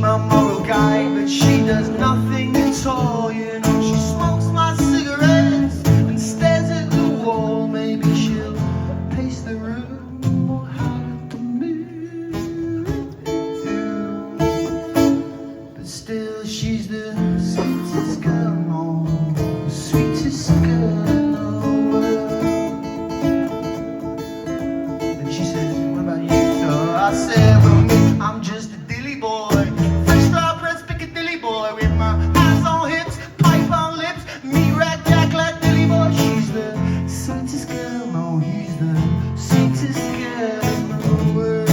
my moral guide, but she does nothing at all, you know. She smokes my cigarettes and stares at the wall. Maybe she'll pace the room or hide the moon. But still, she's the sweetest girl, no, the sweetest girl in the world. And she says, what about you? So I said, well, I'm just a dilly boy, fresh straw pressed Piccadilly boy, with my hands on hips, pipe on lips, meat rack jack like Dilly Boy. She's the sweetest girl, no, he's the sweetest girl in the world.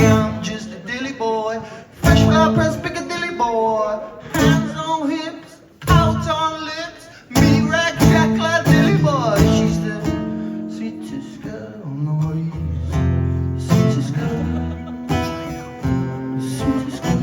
I'm just a dilly boy, fresh flower pressed Piccadilly boy, hands on hips, pout on lips, meat rack jack like Dilly Boy. She's the sweetest girl, no, he's the sweetest girl, the sweetest girl.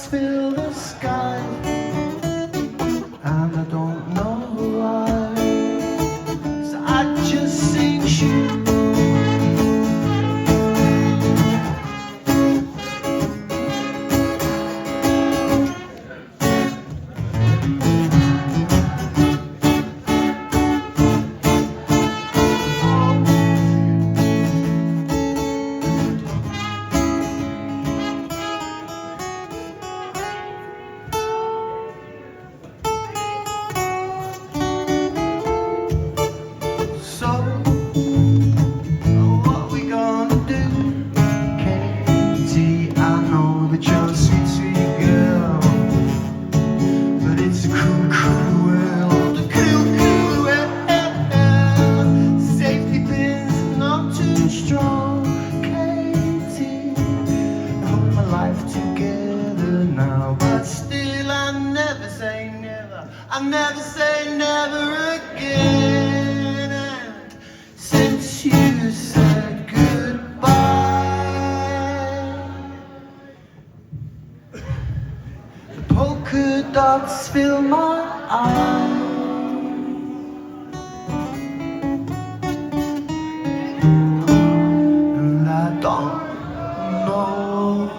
Fill the sky, and I don't know why, so I just sing shit. I never say never again, and since you said goodbye, the polka dots fill my eyes, and I don't know.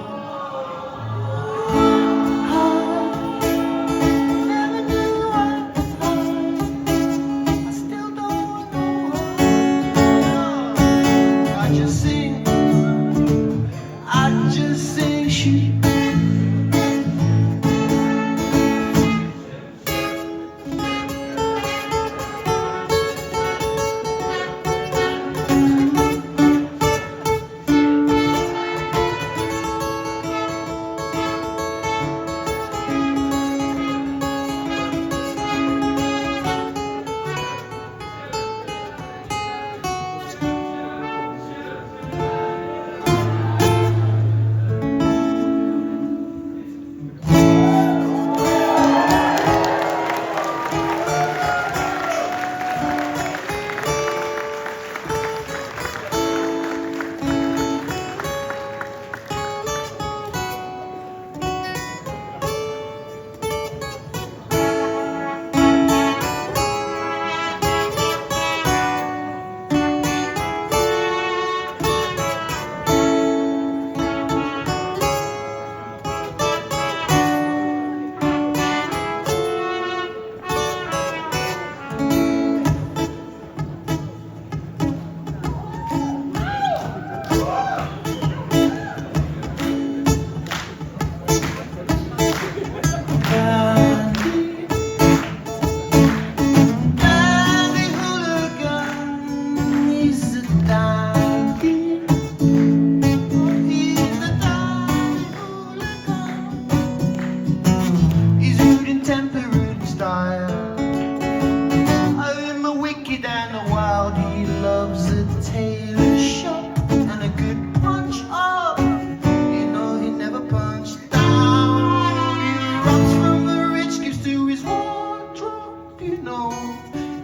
you know,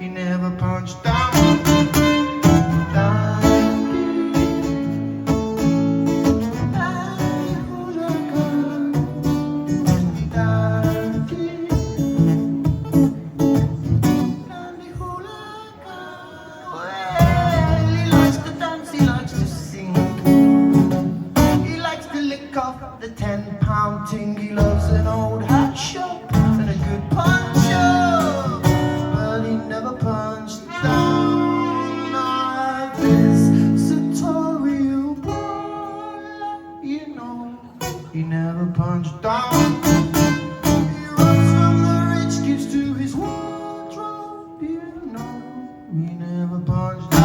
he never punched down. The 10-pound ting, he loves an old hat shop and a good punch up, but he never punched down like this sartorial boy, you know, he never punched down. He runs from the rich, gives to his wardrobe, you know, he never punched down.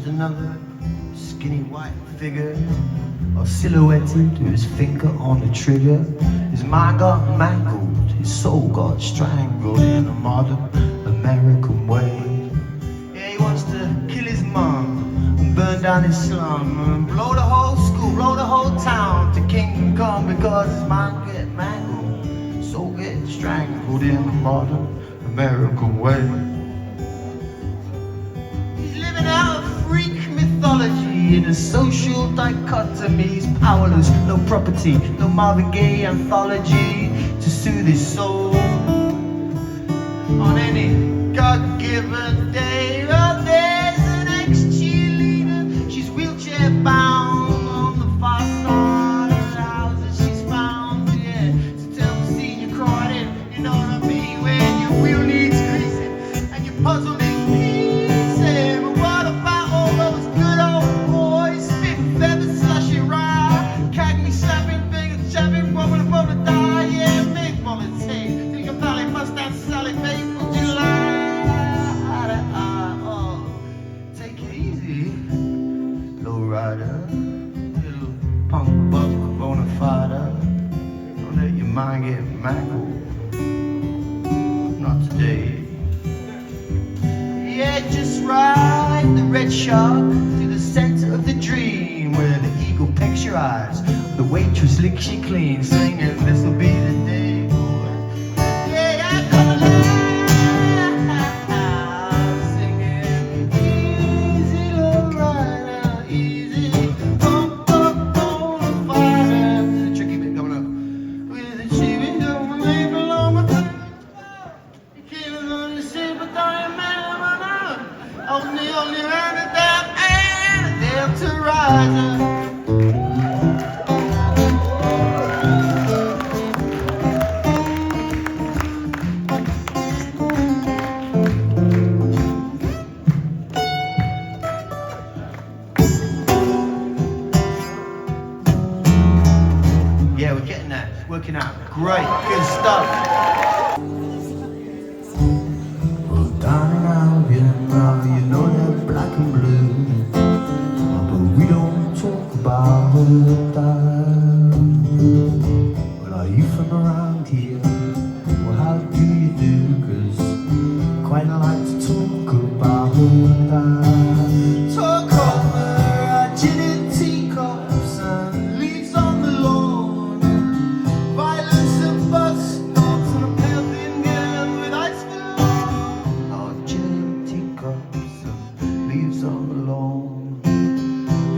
Another skinny white figure, or silhouetted with his finger on the trigger. His mind got mangled, his soul got strangled in a modern American way. Yeah, he wants to kill his mum and burn down his slum and blow the whole school, blow the whole town to kingdom come, because his mind get mangled, his soul get strangled in a modern American way. He's living out Greek mythology in a social dichotomy. He's powerless, no property, no Marvin Gaye anthology to soothe his soul on any God-given day. Oh, there's an ex-cheerleader, she's wheelchair bound on the far side of the house that she's found. Yeah, so tell me, see you crying in, you know what I mean, when your wheel needs greasing and your puzzle needs piecing. But what about those good old boys, spitting feathers, slushing rye, cagney slapping, finger chapping, woman above the die, yeah, big volunteer, Silicon Valley, Mustang, Sally, Faithful July. Oh, take it easy, lowrider, little punk buck, Bonafide. Don't let your mind get mangled, not today. Yeah, just ride the red shark to the center of the dream, where the eagle pecks your eyes, the waitress licks you clean, singing, this'll be the day, boy. Yeah, I'm gonna singing, easy, low rider, easy, pump, Bonafide. There's a tricky bit coming up. With the cheapy, don't leave alone my time. You can't understand, but dying man. Only around the damn and a Delta riser. Yeah, we're getting there, working out. Great, good stuff. Well, down in Albion, you know they're black and blue, but we don't talk about that. Well, are you from around here? Well, how do you do? 'Cause quite like to talk about that. Talk over gin and teacups and leaves on the lawn, violence and bus stops and a pale thin girl with ice below. Oh, gin and teacups and leaves on the lawn,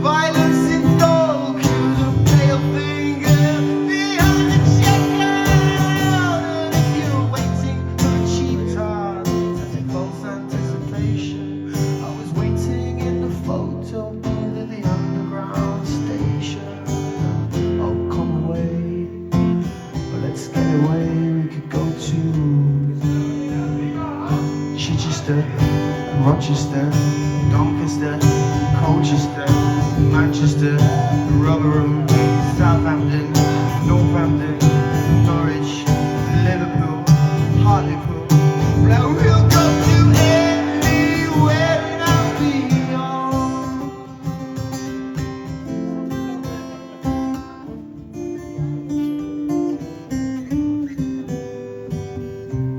violence in dog queues and a pale thin girl behind the checkout. And if you're waiting for a cheap tart, that's a false anticipation. I was waiting in the photo booth at the underground station. Oh, come away, well, let's get away. We could go to Chichester, Rochester, Doncaster, Colchester, Manchester, Rotherham, Southampton, Northampton, Norwich, Liverpool, Hartlepool. Well, we'll go to anywhere and beyond.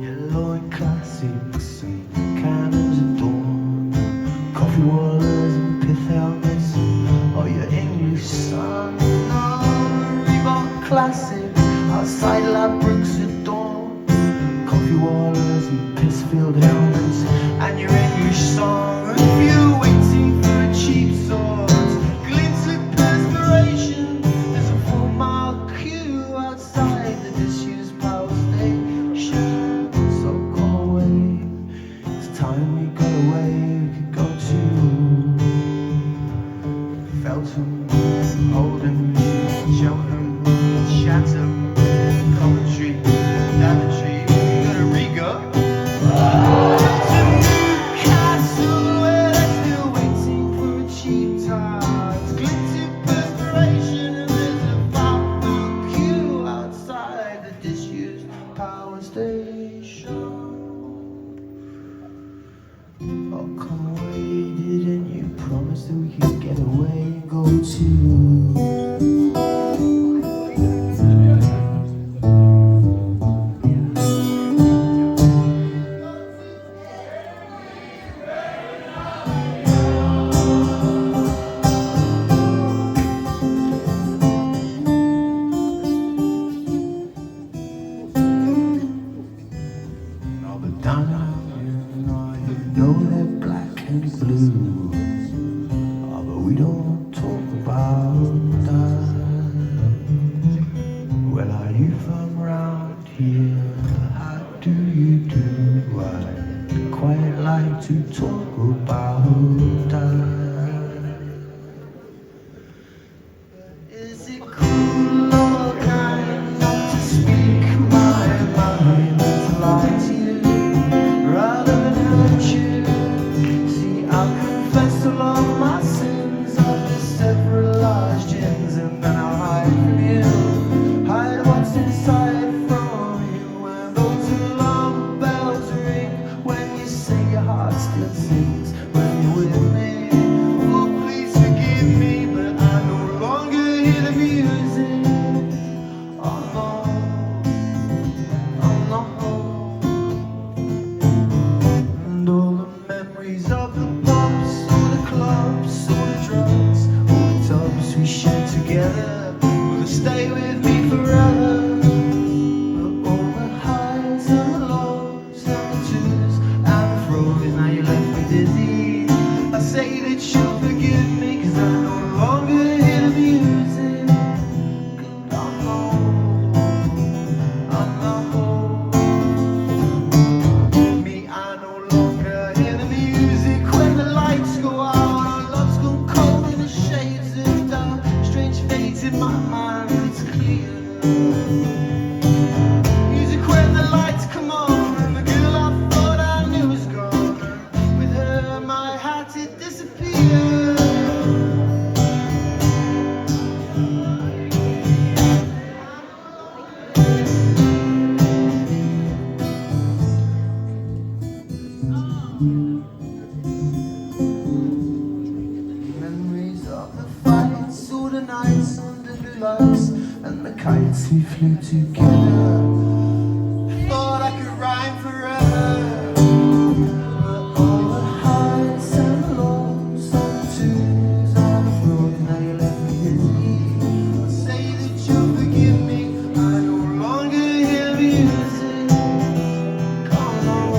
Yellow and classics and cannons of dawn, coffee wallers and pith helmets. Oh, your English son, no, Reebok classics outside Ladbrokes at dawn, coffee wallers and Pissfield helmets, and your English song. If you're waiting for a cheap sword, glints of perspiration, there's a 4-mile queue outside the disused power station. So come away, it's time we got away. We could go to Feltham, Oldham, Cheltenham, Chatham, Coventry, Daventry, go to Riga, to Newcastle, where they're still waiting for a cheap tide. It's glinting perspiration and there's a 5-mile queue outside the disused power station. Oh, come away, didn't you promise that we could get away and go to all the down you know they're black and blue. Oh, but we don't talk about that. Well, are you from round here? How do you do? I'd quite like to talk about that. Is it cool or kind not to speak my mind and to lie to you rather than hurt you? See, I'll confess all of my sins after several large gins, and then I'll hide from you, hide what's inside from you. When those alarm bells ring, when you say your heart still sings, when you're with me. Oh, please forgive me, but I no longer hear the music. Oh no, oh no. And all the memories of the pubs, all the clubs, all the drugs, all the tubs we shared together will stay with me forever. But all the highs and the lows and the twos and the fro's, now you left me dizzy. I say that you'll forgive me, 'cause I no longer hear the music. 'Cause I know, me, I no longer hear the music. When the lights go out, our love's gone cold in the shades of dark. Strange fate in my mind, it's clear. Music when the lights come on, and the girl I thought I knew is gone. With her, my heart it disappeared. Memories of the fights, all the nights under blue lights, and the kites we flew together. Thought I could rhyme forever. But all the highs and the lows and the twos and the fro's, now you left me dizzy. I say that you'll forgive me, I no longer hear music. Come on.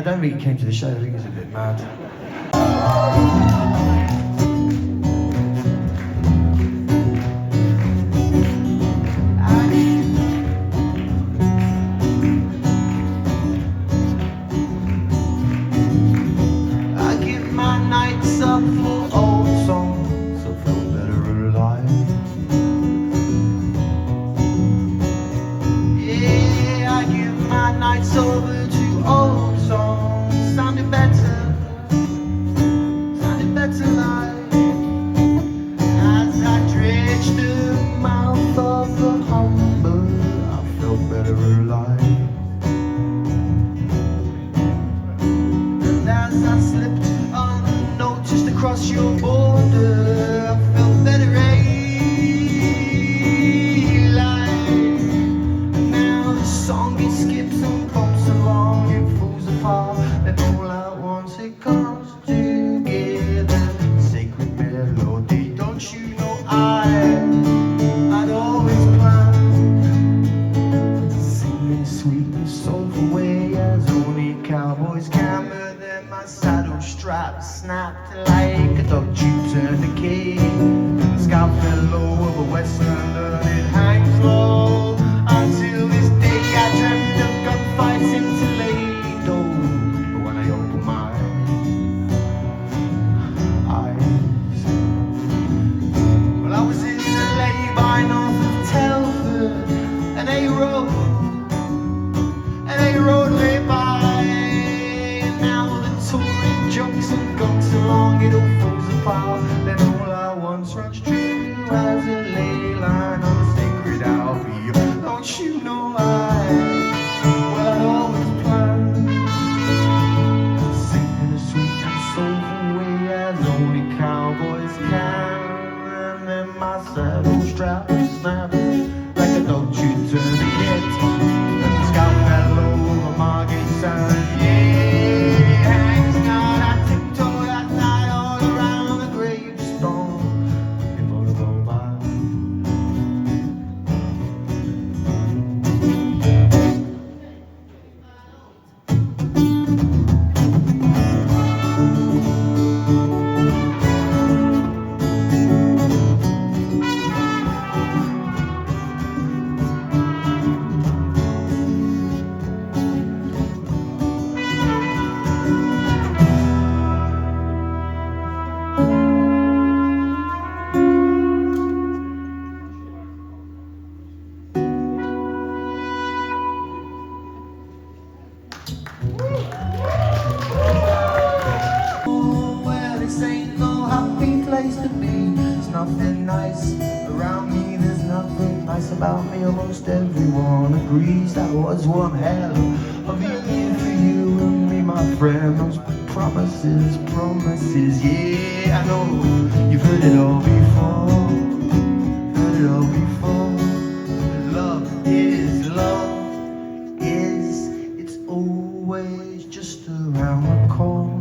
don't think he came to the show, I think he was a bit mad. I give my nights up for old songs, I feel better alive. Yeah, I give my nights over to old songs, sounded better live. As I dredged the mouth of the humber, I felt better alive. And as I slipped unnoticed across your border, I felt better alive. And now the song it skips and bumps along, it falls apart, and all at once it comes together. Sacred melody, don't you know I'd always planned to sing in a sweet and soulful way as only cowboys can. But then my saddle strap snapped like a dog tube turned a key. The scout fell over West London, it hangs low. Until this day I dreamt of gunfights in Toledo. But when I opened my eyes, well, I was in the lay-by north of Telford, and they rode lay by. And now the touring jumps and gunks along, it all falls apart. Then all I once runs true as a ley line on a sacred Albion. Don't you know I'd always planned to sing in a sweet and soulful way as only cowboys can. And then my saddle strap snapped like a dog tube turned a kid. And the scout fell over Margate Sand. Yeah, it hangs now, I tiptoe that night all around the gravestone. People are going by. Well, this ain't no happy place to be. There's nothing nice around me, there's nothing nice about me. Almost everyone agrees that was one hell of a year for you and me, my friend. Those promises, yeah, I know you've heard it all before. Heard it all before. Love is it's always just around the corner.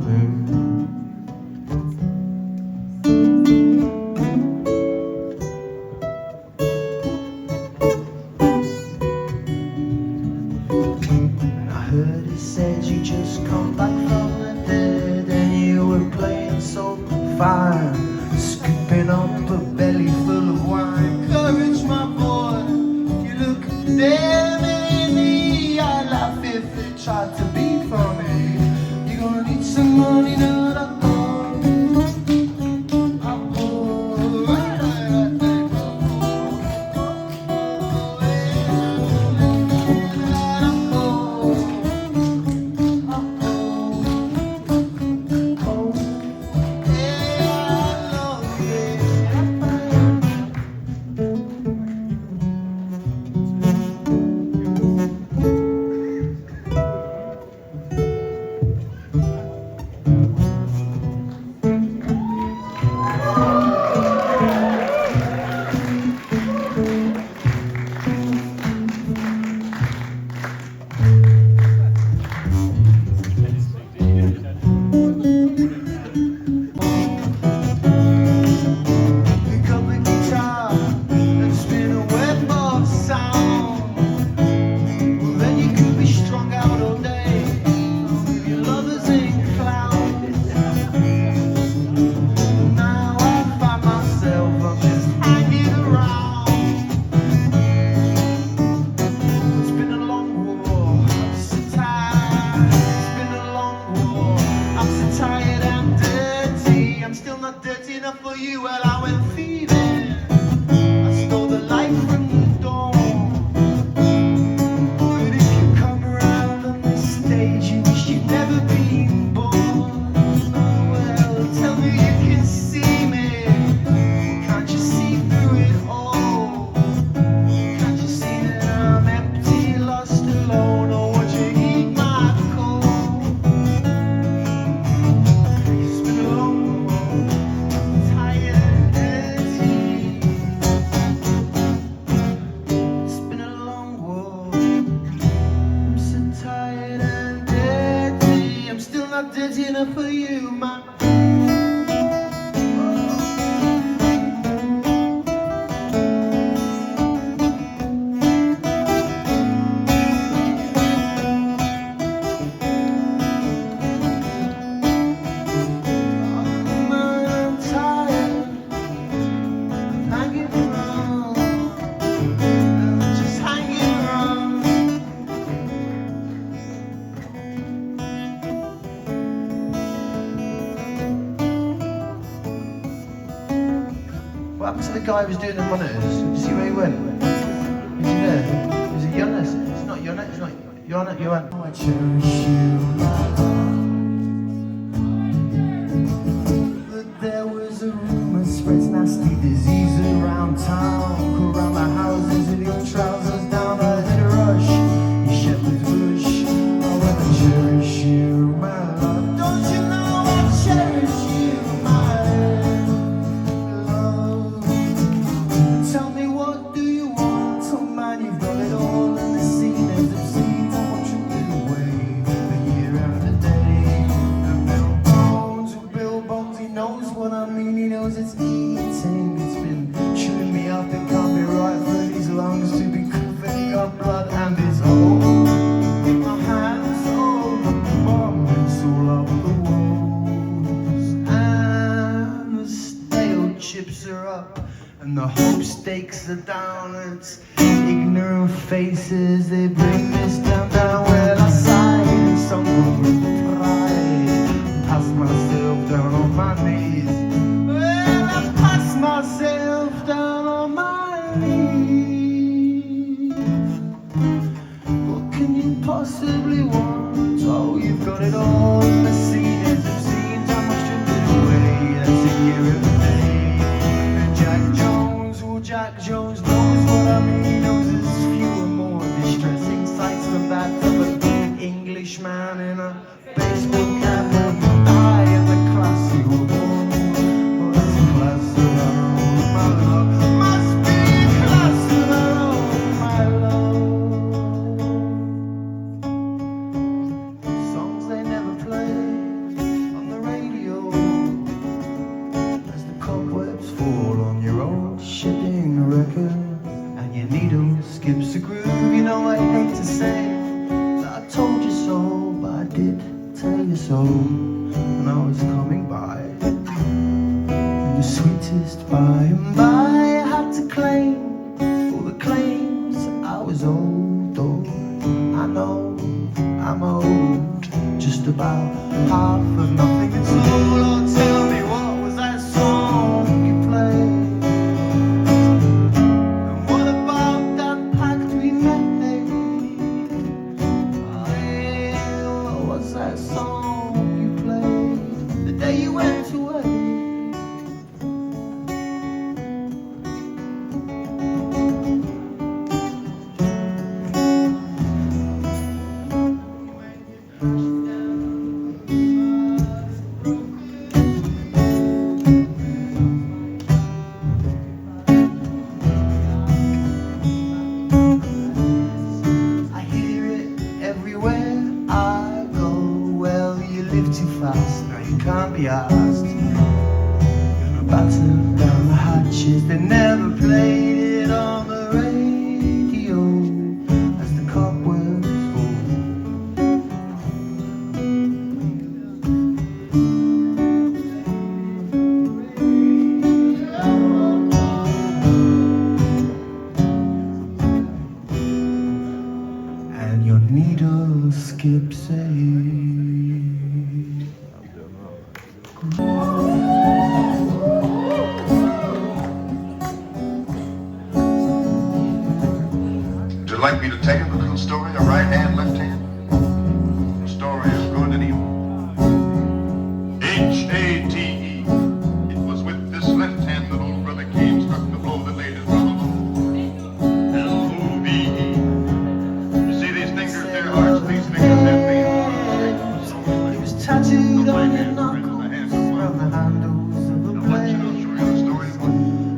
And I heard it said you just come back from the dead, and you were playing so fine, scooping up a belly full of wine. Courage, my boy, you look them in the eye, laugh if they tried to be funny. You're gonna need some money now. not dirty enough for you. Well, I went thieving. I stole the light from the dawn. But if you come around on the stage, you wish you'd never been born. Well, tell me you can see me. Can't you see through it all? Can't you see that I'm empty, lost, alone? Or would you heed my call? It's been a long road, tired and dirty. It's been a long walk. I'm so tired and dirty. I'm still not dirty enough for you, man. I'm tired of hanging around. Just hanging around. What happened to the guy who was doing the monitors? Did you see where he went? Is he there? Is it Jonas? It's not Jonas, it's not Jonas, Johan. I cherish you, my love. But there was a rumor spreads nasty disease around town. Go around the houses with your trousers down, I hit a rush. You shepherd's bush. Oh, I cherish you, my love. Don't you know I cherish you, my love? Tell me, what do you want? Oh man, you've got it all, and the scene is obscene. I want you to away the year after day. And Bill Bones, he knows what I mean. He knows it's eating. It's been chewing me up. It can't be right for these lungs to be coughing up blood, and it's all in my hands, all the bombs all over the walls, and the stale chips are up, and the hope stakes are down. It's ignorant faces, they bring this down. Well, I sigh in some pride, pass myself down on my knees. Well, I pass myself down on my knees. What can you possibly want? Oh, you've got it all, and the scene is obscene. How much to put away? That's a year of the day. And Jack Jones knows what I mean. He knows there's fewer more distressing sights than that of a big Englishman in a baseball cap and die in the class he will go. Well, there's a class of our own, my love. Must be a class of our own, my love. Songs they never play on the radio, as the cobwebs fall on your old shipping record, and your needle skips a groove. You know, I hate to say that I told you so, but I did tell you so when I was coming by. And the sweetest by and by, I had to claim all the claims I was old. Oh, I know I'm old, just about half of nothing at all. Oh, tell me, what was that song you played? And what about that pact we made? Oh, yeah, what was that song you played the day you went away? I hear it everywhere I go. Well, you live too fast, now you can't be asked. Gonna batten down the hatches, they never played it on the radio as the cobwebs fall. And your needle skips a groove. like me to tell you the little story of right hand, left hand? The story of good and evil. H-A-T-E. It was with this left hand that old brother Cain struck the blow that laid his brother low. L-O-V-E. You see these fingers, they're hearts. These fingers have veins. He was tattooed on your knuckles from the handles of a blade.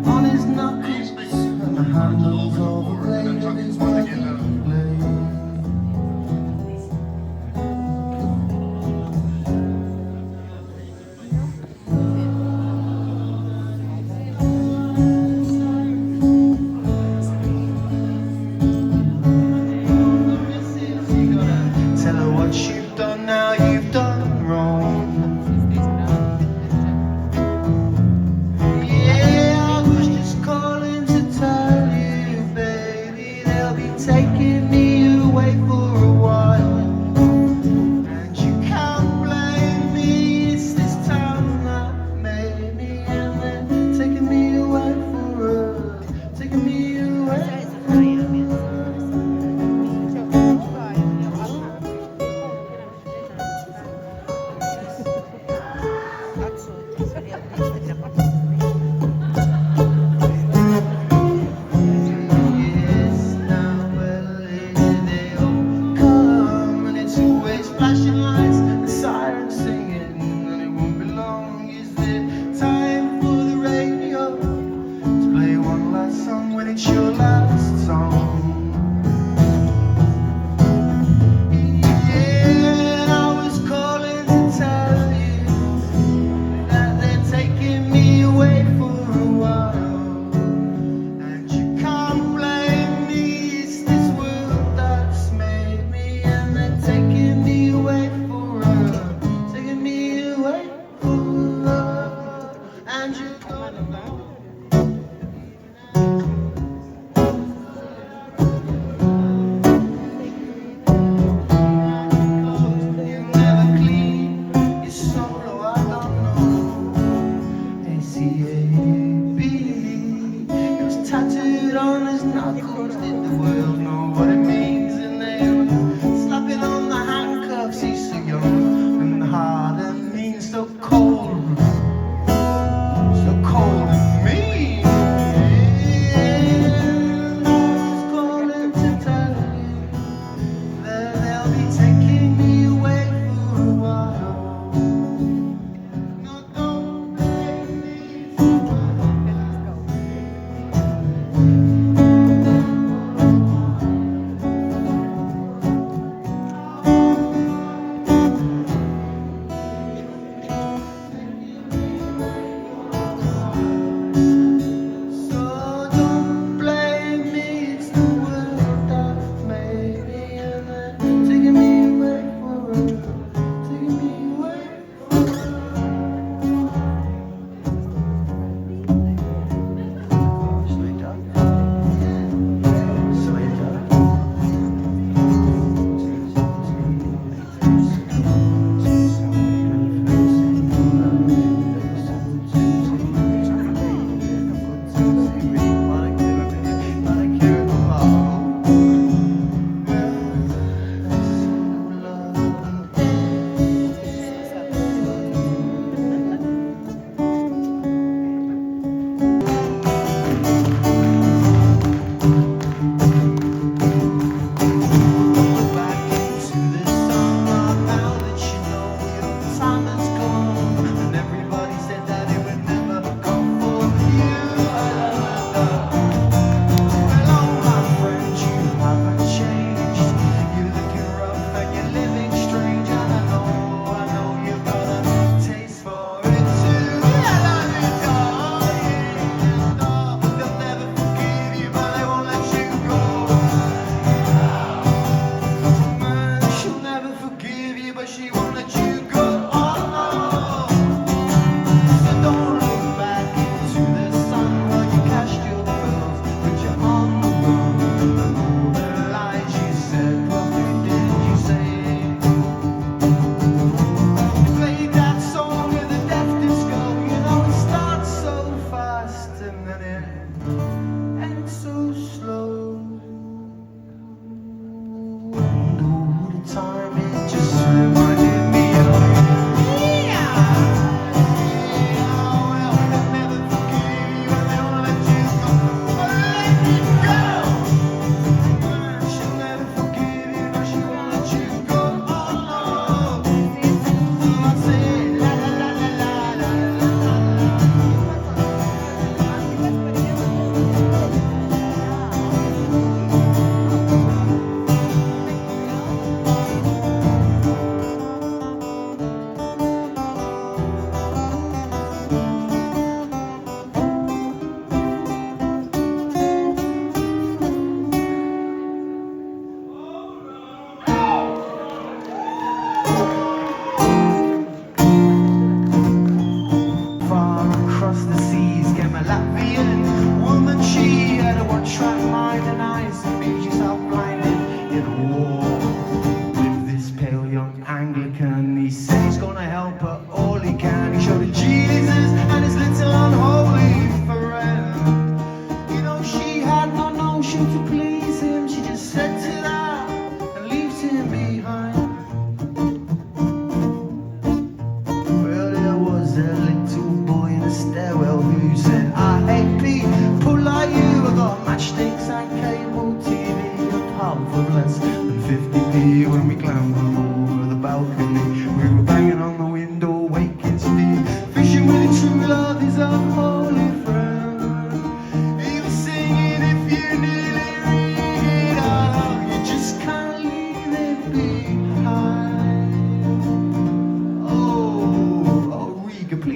On his knuckles from the handles of a blade.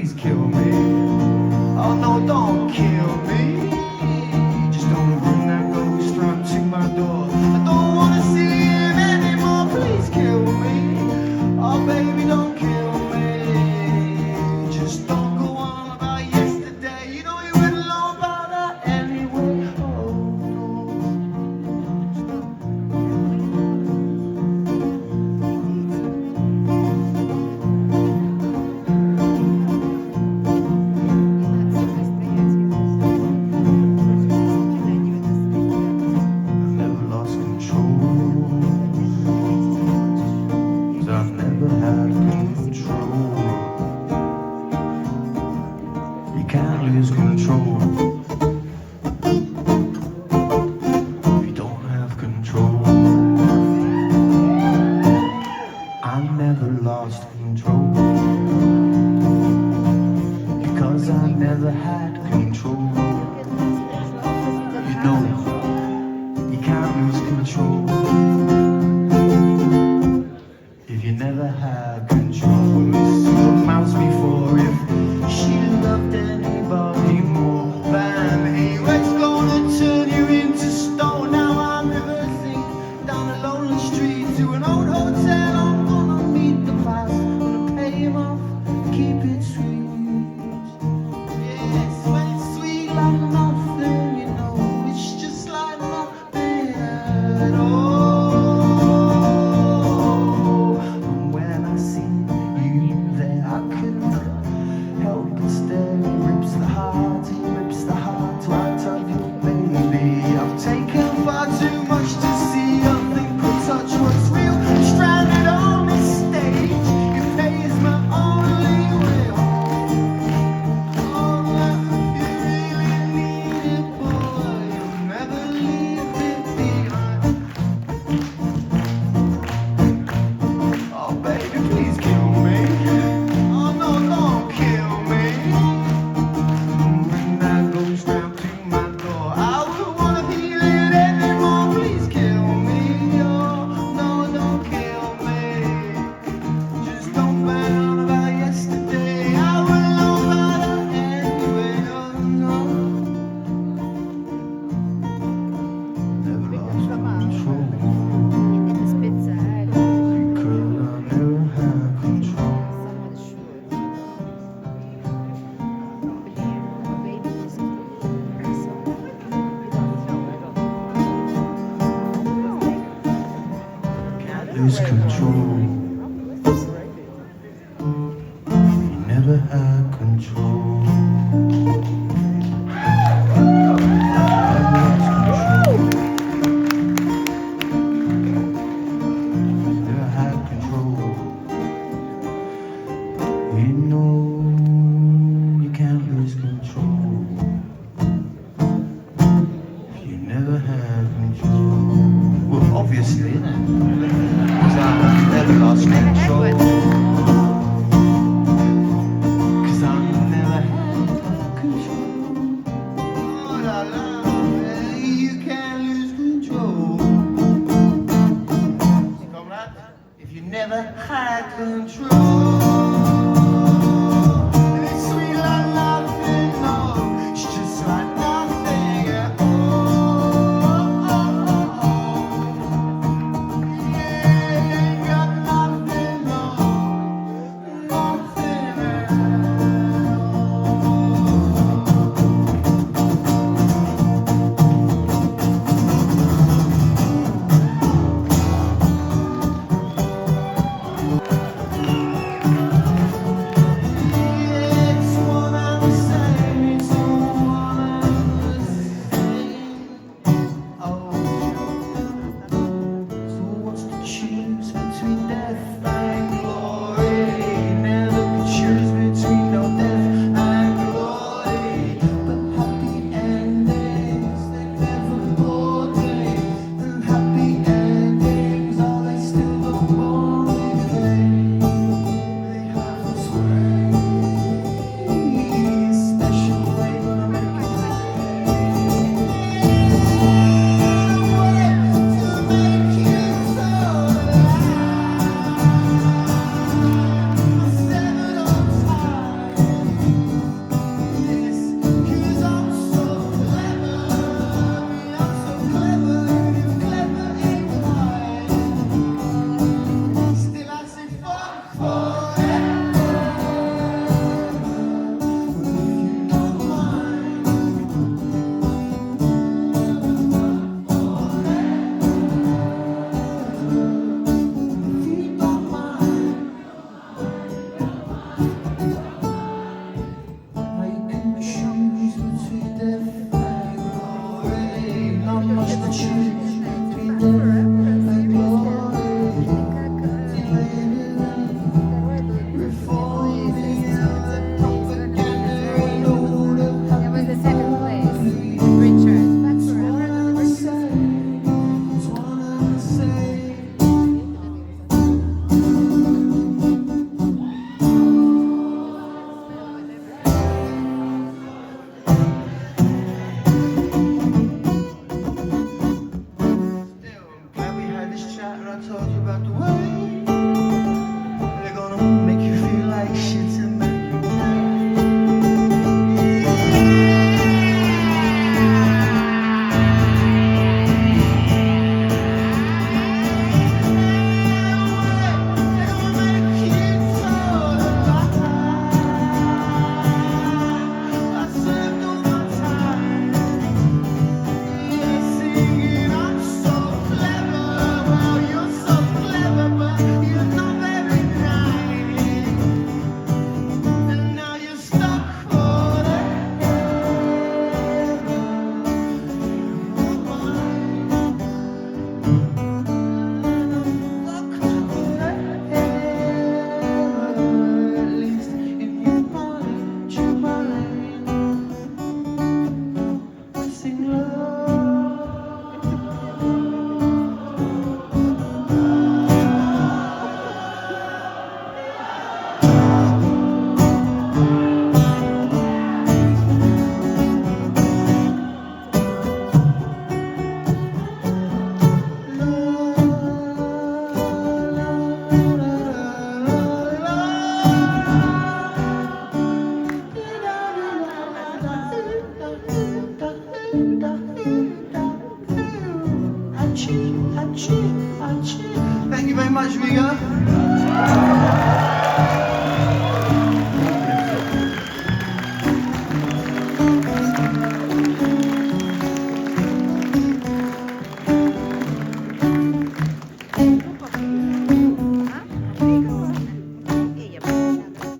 please kill me. Oh no, don't kill me. Just don't bring that ghost round to my door. I don't wanna see him anymore. Please kill me. Oh baby, don't kill me. Just don't go on about yesterday. You know you wouldn't know about that anyway. Oh lose control. If you don't have control, I never lost control. Because I never had control. You know, you can't lose control if you never had control. This mouse before if she loved anybody more than he was gonna turn you into stone. Now I'm reversing down a lonely street to an old hotel. I'm gonna meet the past, gonna pay him off, keep it sweet. Yes, when it's sweet like nothing, you know, it's just like nothing at all. And when I see you there, I couldn't help but stare. He rips the heart right of you, baby. I've taken far too much to see. I think I'll touch what's real. Stranded on this stage, your pay is my only way home. Oh, if you really need it, boy, you'll never leave it behind. Oh, baby, please kill me. Oh, no, don't kill me. Bring that ghost round to my door. I wouldn't wanna feel it anymore. Please kill me. Oh, no, don't kill me. Just don't bang on about yesterday. I wouldn't know about it anyway. Oh, no. Never lost control. Because I never had control. Can't lose control. You never had control. Never lost control. Never had control. You know you can't lose control. You never had control. Well, obviously, isn't it? Because I never lost control. Because I never had control. Oh la la, yeah, you can't lose control. Comrade, if you never had control, and it's sweet like nothing, no. Thank you very much, Riga.